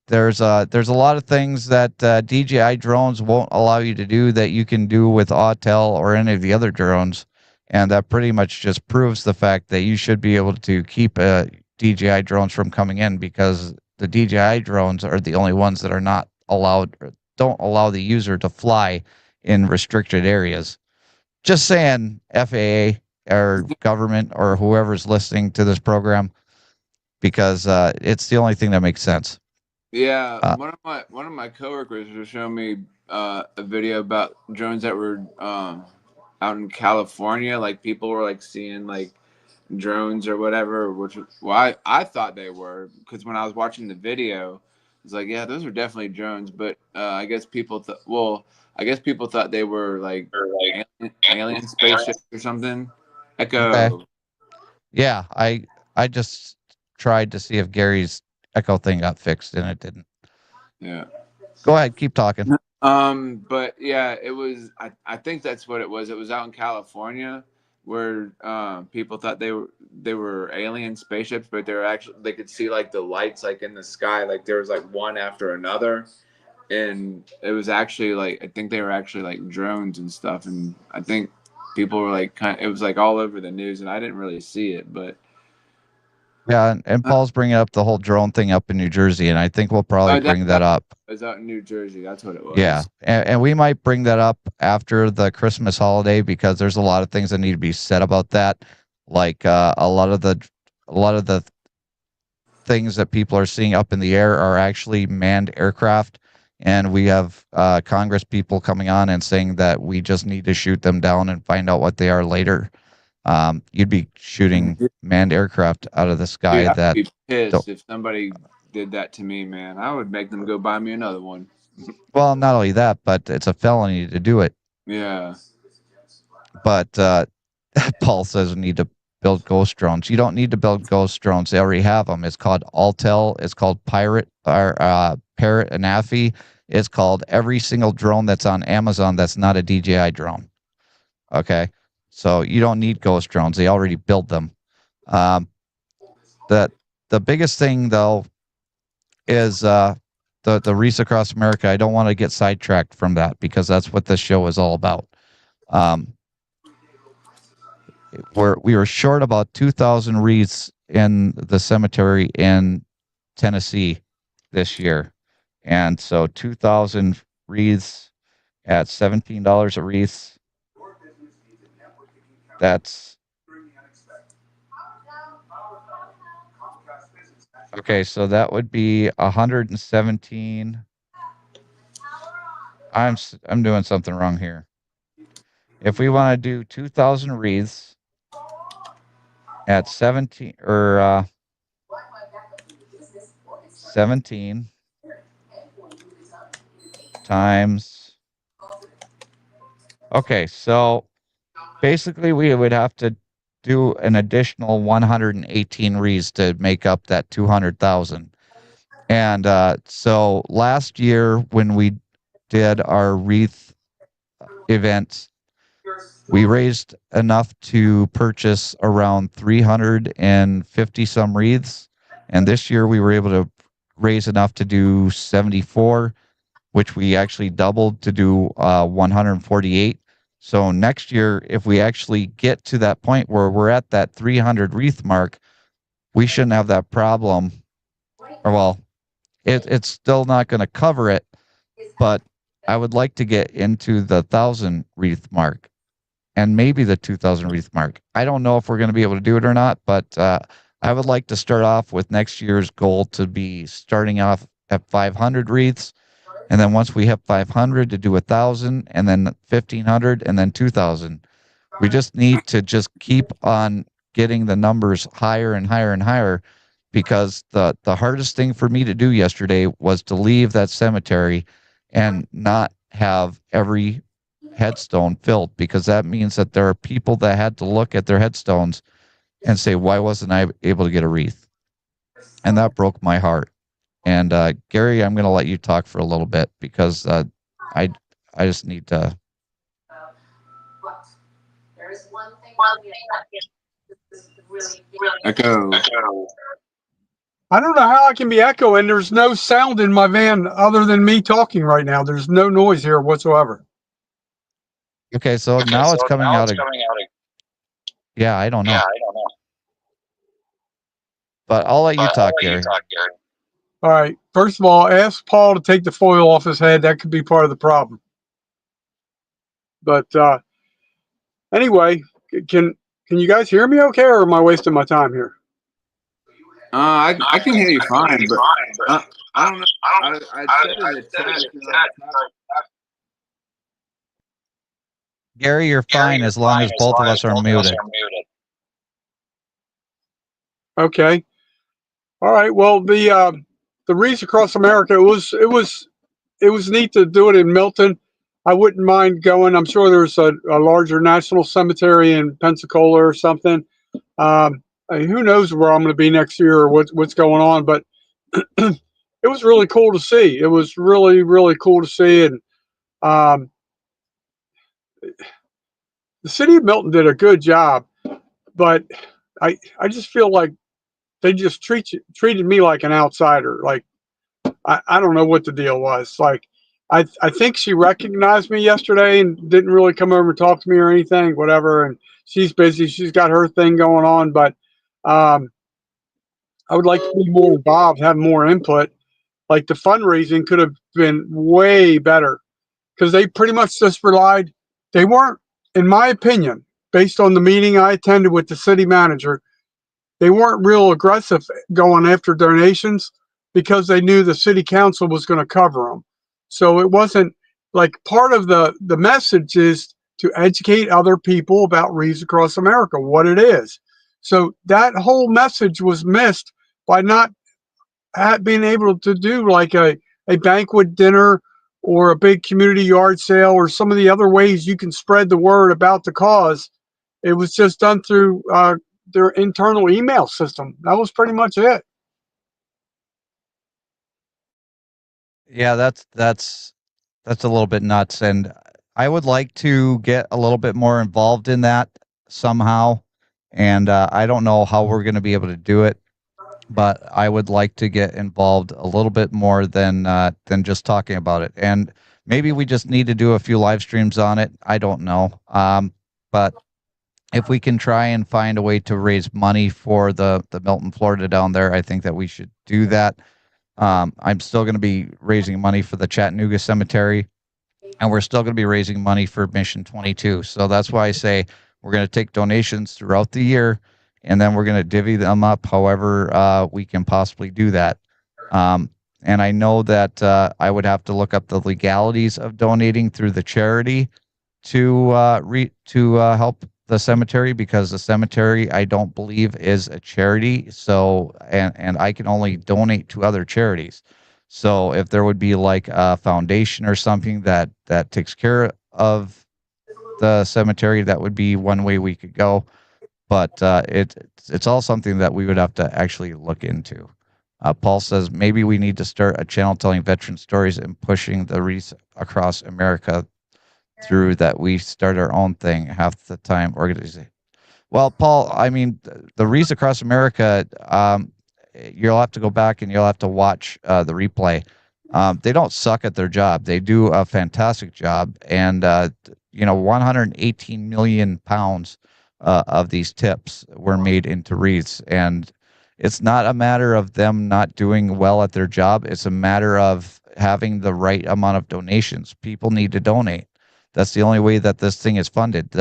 S3: There's a lot of things that DJI drones won't allow you to do that you can do with Autel or any of the other drones, and that pretty much just proves the fact that you should be able to keep DJI drones from coming in, because the DJI drones are the only ones that are not allowed, don't allow the user to fly in restricted areas. Just saying, FAA or government or whoever's listening to this program, because it's the only thing that makes sense.
S5: Yeah, one of my coworkers was showing me a video about drones that were out in California. Like people were like seeing like drones or whatever, which I thought they were, because when I was watching the video, it's like, yeah, those are definitely drones. But I guess people thought they were like alien spaceships or something. Echo.
S3: Okay. Yeah, I just tried to see if Gary's Echo thing got fixed, and it didn't.
S5: Yeah.
S3: Go ahead, keep talking.
S5: But yeah, it was. I think that's what it was. It was out in California where people thought they were alien spaceships, but they could see like the lights like in the sky, like there was like one after another, and it was actually like, I think they were actually like drones and stuff, and I think people were like it was like all over the news, and I didn't really see it, but.
S3: Yeah, and Paul's bringing up the whole drone thing up in New Jersey, and I think we'll probably bring that up.
S5: It was out in New Jersey. That's what it was.
S3: Yeah, and we might bring that up after the Christmas holiday, because there's a lot of things that need to be said about that. Like a lot of the things that people are seeing up in the air are actually manned aircraft, and we have Congress people coming on and saying that we just need to shoot them down and find out what they are later. You'd be shooting manned aircraft out of the sky.
S5: Dude,
S3: that
S5: I'd be pissed if somebody did that to me, man. I would make them go buy me another one.
S3: Well, not only that, but it's a felony to do it.
S5: Yeah.
S3: But Paul says we need to build ghost drones. You don't need to build ghost drones. They already have them. It's called Autel. It's called Parrot and Affy. It's called every single drone that's on Amazon that's not a DJI drone. Okay. So you don't need ghost drones. They already built them. The biggest thing though is the Wreaths Across America. I don't want to get sidetracked from that, because that's what this show is all about. We were short about 2,000 wreaths in the cemetery in Tennessee this year, and so 2,000 wreaths at $17 a wreath. That's okay. So that would be 117. I'm doing something wrong here. If we want to do 2,000 wreaths at 17 or 17 times. Okay, so basically we would have to do an additional 118 wreaths to make up that 200,000. And so last year when we did our wreath event, we raised enough to purchase around 350 some wreaths. And this year we were able to raise enough to do 74, which we actually doubled to do 148. So next year, if we actually get to that point where we're at that 300 wreath mark, we shouldn't have that problem. Or well, it's still not going to cover it, but I would like to get into the 1,000 wreath mark and maybe the 2,000 wreath mark. I don't know if we're going to be able to do it or not, but I would like to start off with next year's goal to be starting off at 500 wreaths. And then once we hit 500 to do 1,000, and then 1,500, and then 2,000. We just need to just keep on getting the numbers higher and higher and higher, because the hardest thing for me to do yesterday was to leave that cemetery and not have every headstone filled, because that means that there are people that had to look at their headstones and say, why wasn't I able to get a wreath? And that broke my heart. And Gary, I'm going to let you talk for a little bit, because I just need to.
S5: Echo.
S6: I don't know how I can be echoing. There's no sound in my van other than me talking right now. There's no noise here whatsoever.
S3: Okay, so now it's coming out. Yeah, I don't know. But I'll let you talk, Gary.
S6: All right. First of all, ask Paul to take the foil off his head. That could be part of the problem. But anyway, can you guys hear me okay, or am I wasting my time here?
S5: I can hear you fine, but I don't know. I said in the chat.
S3: Gary, you're fine as long as both of us are muted.
S6: Okay. All right. Well, the Wreaths Across America, it was neat to do it in Milton. I wouldn't mind going. I'm sure there's a larger national cemetery in Pensacola or something. Who knows where I'm going to be next year or what's going on, but it was really cool to see. It was really, really cool to see. And the city of Milton did a good job, but I just feel like they just treated me like an outsider. Like, I don't know what the deal was. Like, I think she recognized me yesterday and didn't really come over and talk to me or anything, whatever. And she's busy. She's got her thing going on, but I would like to be more involved, have more input. Like, the fundraising could have been way better because they pretty much just relied. They weren't, in my opinion, based on the meeting I attended with the city manager, they weren't real aggressive going after donations because they knew the city council was going to cover them. So it wasn't like part of the message is to educate other people about Wreaths Across America, what it is. So that whole message was missed by not being able to do like a banquet dinner or a big community yard sale or some of the other ways you can spread the word about the cause. It was just done through their internal email system. That was pretty much it.
S3: Yeah, that's a little bit nuts, and I would like to get a little bit more involved in that somehow. And I don't know how we're going to be able to do it, but I would like to get involved a little bit more than just talking about it. And maybe we just need to do a few live streams on it. I don't know. But if we can try and find a way to raise money for the Milton, Florida down there, I think that we should do that. I'm still going to be raising money for the Chattanooga Cemetery, and we're still going to be raising money for Mission 22. So that's why I say we're going to take donations throughout the year, and then we're going to divvy them up however we can possibly do that. And I know that I would have to look up the legalities of donating through the charity to help the cemetery, because the cemetery, I don't believe, is a charity. So, and I can only donate to other charities. So if there would be like a foundation or something that takes care of the cemetery, that would be one way we could go. But it's all something that we would have to actually look into. Paul says maybe we need to start a channel telling veteran stories and pushing the Wreaths Across America through that. We start our own thing half the time organizing. Well, Paul, I mean, the Wreaths Across America, you'll have to go back and you'll have to watch the replay. They don't suck at their job. They do a fantastic job. And, 118 million pounds of these tips were made into wreaths. And it's not a matter of them not doing well at their job. It's a matter of having the right amount of donations. People need to donate. That's the only way that this thing is funded.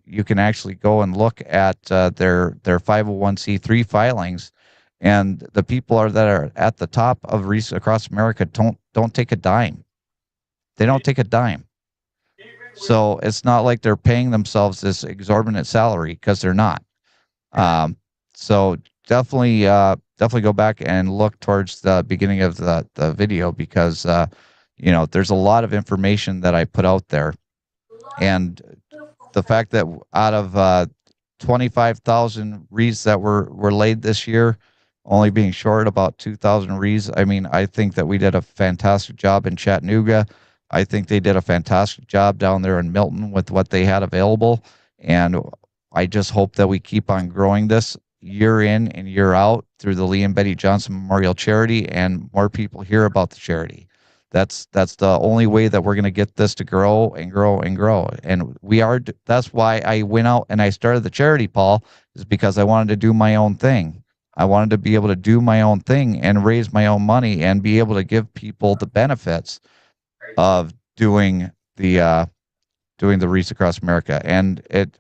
S3: You can actually go and look at their 501c3 filings, and the people that are at the top of Wreaths Across America don't take a dime. They don't take a dime. So it's not like they're paying themselves this exorbitant salary, because they're not. So definitely go back and look towards the beginning of the video, because there's a lot of information that I put out there. And the fact that out of 25,000 wreaths that were laid this year, only being short about 2,000 wreaths, I mean, I think that we did a fantastic job in Chattanooga. I think they did a fantastic job down there in Milton with what they had available. And I just hope that we keep on growing this year in and year out through the Lee and Betty Johnson Memorial Charity, and more people hear about the charity. That's the only way that we're going to get this to grow and grow and grow. And that's why I went out and I started the charity, Paul, is because I wanted to do my own thing. I wanted to be able to do my own thing and raise my own money and be able to give people the benefits of doing the Wreaths Across America. And it's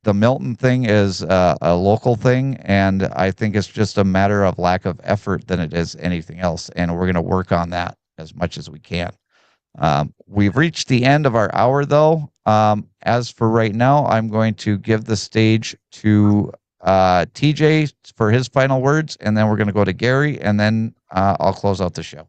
S3: the Milton thing is a local thing, and I think it's just a matter of lack of effort than it is anything else. And we're going to work on that as much as we can. We've reached the end of our hour, though. As for right now, I'm going to give the stage to TJ for his final words, and then we're going to go to Gary, and then I'll close out the show.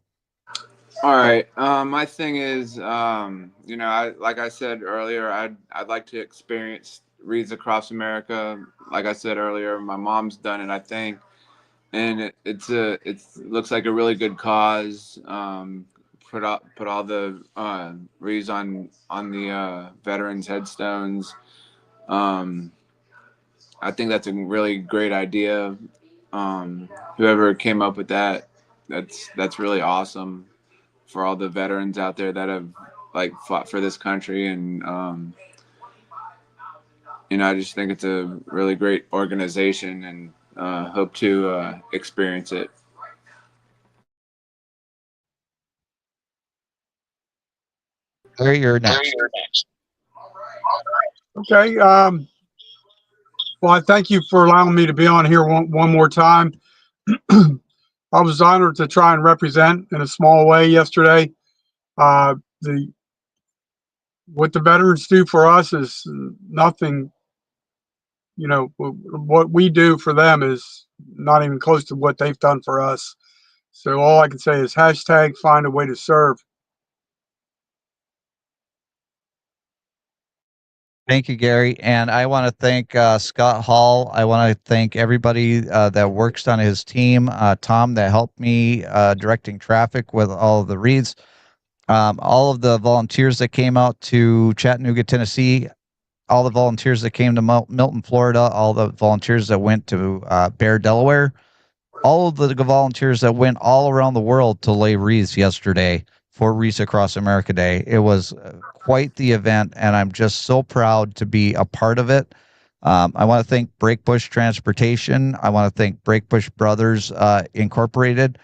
S5: All right. My thing is, like I said earlier, I'd like to experience Wreaths Across America. Like I said earlier, my mom's done it, I think, and it looks like a really good cause. Put all the wreaths on the veterans' headstones. I think that's a really great idea. Whoever came up with that, that's really awesome for all the veterans out there that have fought for this country. And I just think it's a really great organization, and hope to experience it.
S3: Gary, you're next.
S6: Okay. Well, I thank you for allowing me to be on here one more time. I was honored to try and represent in a small way yesterday. What the veterans do for us is nothing. What we do for them is not even close to what they've done for us. So all I can say is #find a way to serve.
S3: Thank you, Gary. And I want to thank Scott Hall. I want to thank everybody that works on his team. Tom, that helped me directing traffic with all of the reads. All of the volunteers that came out to Chattanooga, Tennessee. All the volunteers that came to Milton, Florida. All the volunteers that went to Bear, Delaware. All of the volunteers that went all around the world to lay wreaths yesterday for Wreaths Across America Day. It was quite the event, and I'm just so proud to be a part of it. I want to thank Breakbush Transportation. I want to thank Breakbush Brothers Incorporated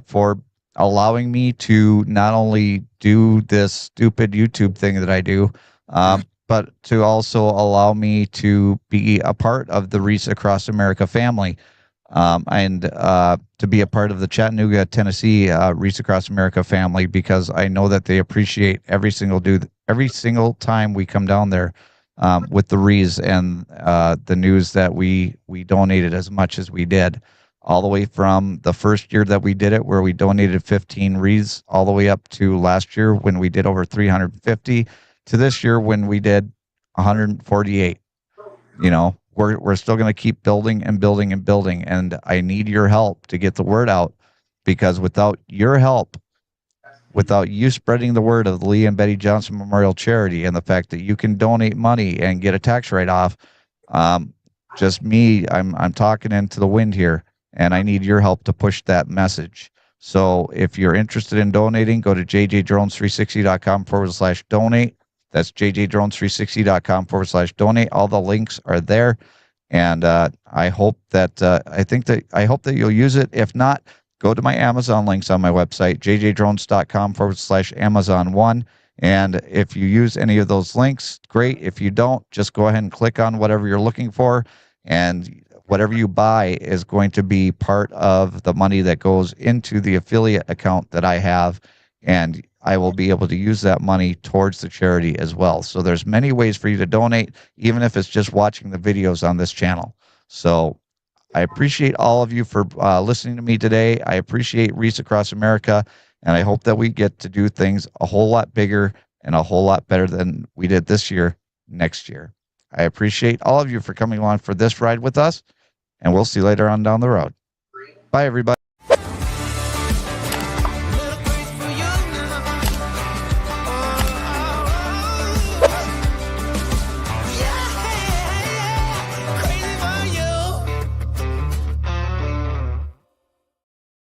S3: for allowing me to not only do this stupid YouTube thing that I do, but to also allow me to be a part of the Wreaths Across America family. And to be a part of the Chattanooga, Tennessee Wreaths Across America family, because I know that they appreciate every single time we come down there with the wreaths and the news that we donated as much as we did, all the way from the first year that we did it, where we donated 15 wreaths, all the way up to last year when we did over 350, to this year when we did 148. We're still going to keep building and building and building, and I need your help to get the word out, because without your help, without you spreading the word of the Lee and Betty Johnson Memorial Charity and the fact that you can donate money and get a tax write-off, just me, I'm talking into the wind here, and I need your help to push that message. So if you're interested in donating, go to JJDrones360.com/donate. That's JJDrones360.com/donate. All the links are there. And I hope that I hope that you'll use it. If not, go to my Amazon links on my website, JJDrones.com/Amazon1. And if you use any of those links, great. If you don't, just go ahead and click on whatever you're looking for. And whatever you buy is going to be part of the money that goes into the affiliate account that I have. And I will be able to use that money towards the charity as well. So there's many ways for you to donate, even if it's just watching the videos on this channel. So I appreciate all of you for listening to me today. I appreciate Wreaths Across America, and I hope that we get to do things a whole lot bigger and a whole lot better than we did this year, next year. I appreciate all of you for coming along for this ride with us, and we'll see you later on down the road. Bye, everybody.